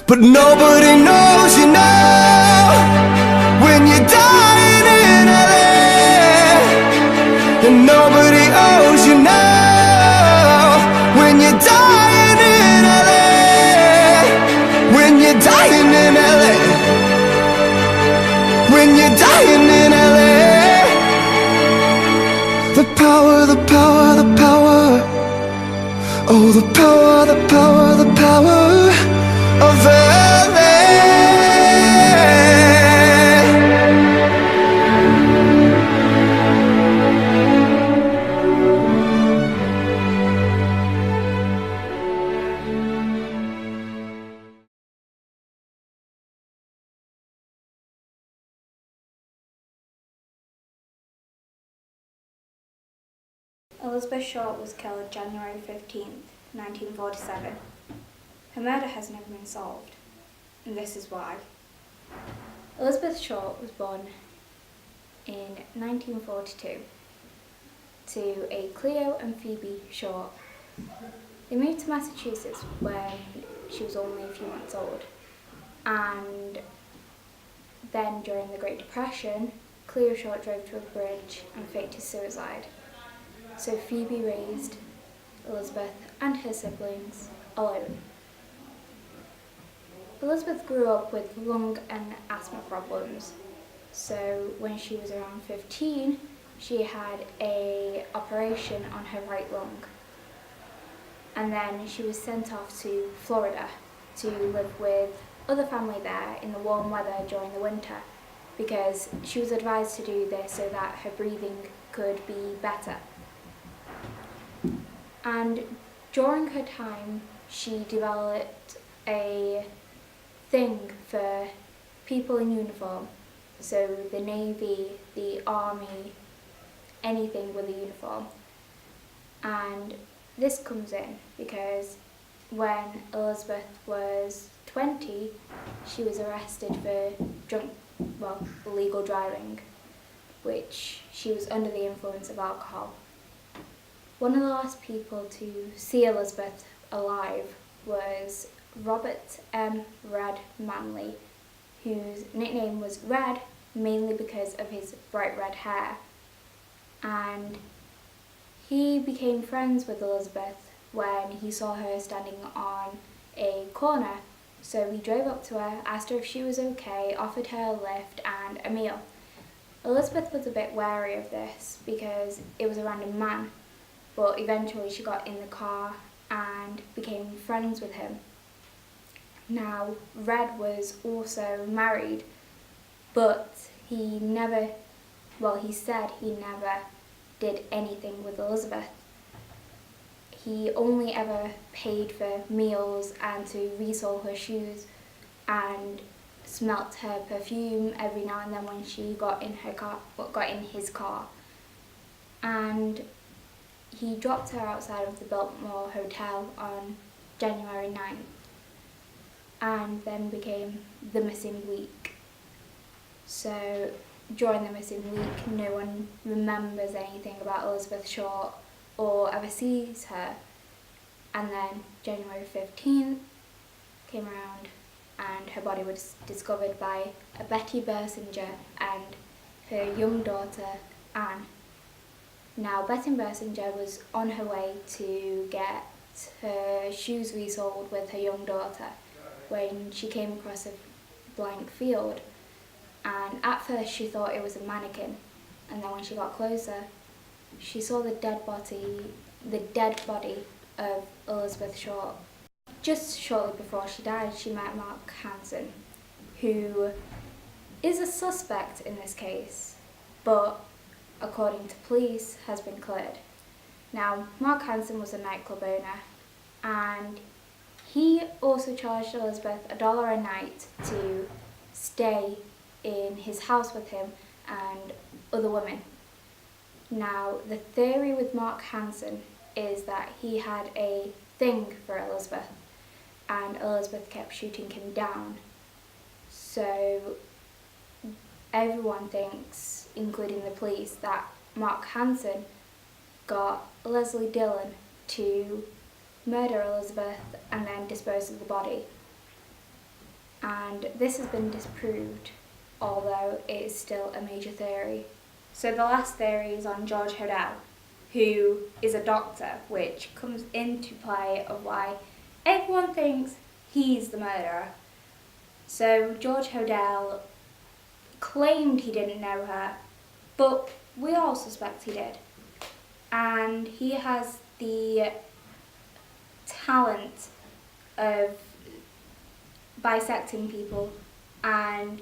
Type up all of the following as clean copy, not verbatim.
But nobody knows you now when you're dying in LA. And nobody owes you now when you're dying in LA. When you're dying in LA. When you're dying in LA. The power, the power, the power. Oh, the power, the power, the power of LA. Elizabeth Short was killed January 15th, 1947. Her murder has never been solved, and this is why. Elizabeth Short was born in 1942 to a Cleo and Phoebe Short. They moved to Massachusetts when she was only a few months old, and then during the Great Depression, Cleo Short drove to a bridge and faked his suicide. So Phoebe raised Elizabeth and her siblings alone. Elizabeth grew up with lung and asthma problems. So when she was around 15, she had an operation on her right lung. And then she was sent off to Florida to live with other family there in the warm weather during the winter, because she was advised to do this so that her breathing could be better. And during her time, she developed a thing for people in uniform. So the Navy, the Army, anything with a uniform. And this comes in because when Elizabeth was 20, she was arrested for illegal driving, which she was under the influence of alcohol. One of the last people to see Elizabeth alive was Robert M. Red Manley, whose nickname was Red mainly because of his bright red hair. And he became friends with Elizabeth when he saw her standing on a corner. So he drove up to her, asked her if she was okay, offered her a lift and a meal. Elizabeth was a bit wary of this because it was a random man. But eventually she got in the car and became friends with him. Now, Red was also married, but he said he never did anything with Elizabeth. He only ever paid for meals and to resole her shoes and smelt her perfume every now and then when she got in his car. And he dropped her outside of the Biltmore Hotel on January 9th and then became the missing week. So during the missing week, no one remembers anything about Elizabeth Short or ever sees her. And then January 15th came around and her body was discovered by a Betty Bersinger and her young daughter, Anne. Now, Betty Bersinger was on her way to get her shoes resoled with her young daughter when she came across a blank field. And at first she thought it was a mannequin, and then when she got closer, she saw the dead body of Elizabeth Short. Just shortly before she died, she met Mark Hansen, who is a suspect in this case, but according to police, has been cleared. Now, Mark Hansen was a nightclub owner, and he also charged Elizabeth $1 a night to stay in his house with him and other women. Now, the theory with Mark Hansen is that he had a thing for Elizabeth, and Elizabeth kept shooting him down. So everyone thinks, including the police, that Mark Hansen got Leslie Dillon to murder Elizabeth and then dispose of the body. and this has been disproved, although it is still a major theory. So the last theory is on George Hodel, who is a doctor, which comes into play of why everyone thinks he's the murderer. So George Hodel claimed he didn't know her, but we all suspect he did. And he has the talent of bisecting people and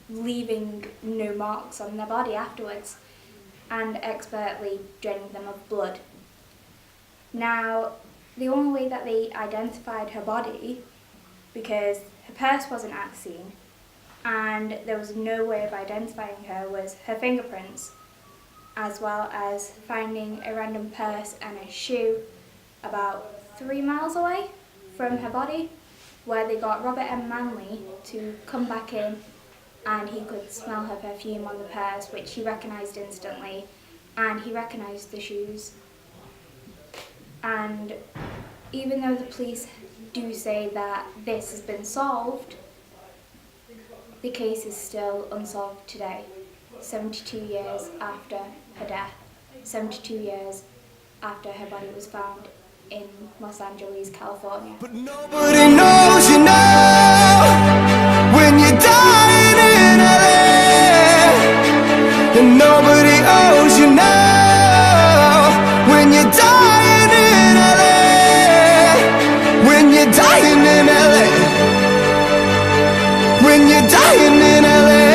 leaving no marks on their body afterwards, and expertly draining them of blood. Now, the only way that they identified her body, because her purse wasn't at the scene, and there was no way of identifying her, was her fingerprints, as well as finding a random purse and a shoe about 3 miles away from her body, where they got Robert M. Manley to come back in, and he could smell her perfume on the purse, which he recognised instantly, and he recognised the shoes. And even though the police do say that this has been solved, the case is still unsolved today, 72 years after her death, 72 years after her body was found in Los Angeles, California. But nobody knows you now when you're dying in LA, and nobody owes you now when you're dying in LA, when you're dying in LA, when you're dying in LA.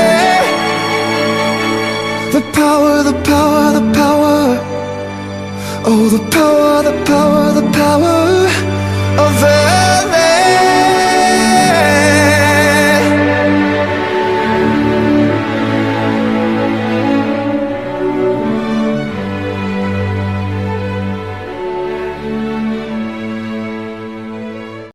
The power, the power, the power, oh the power, the power.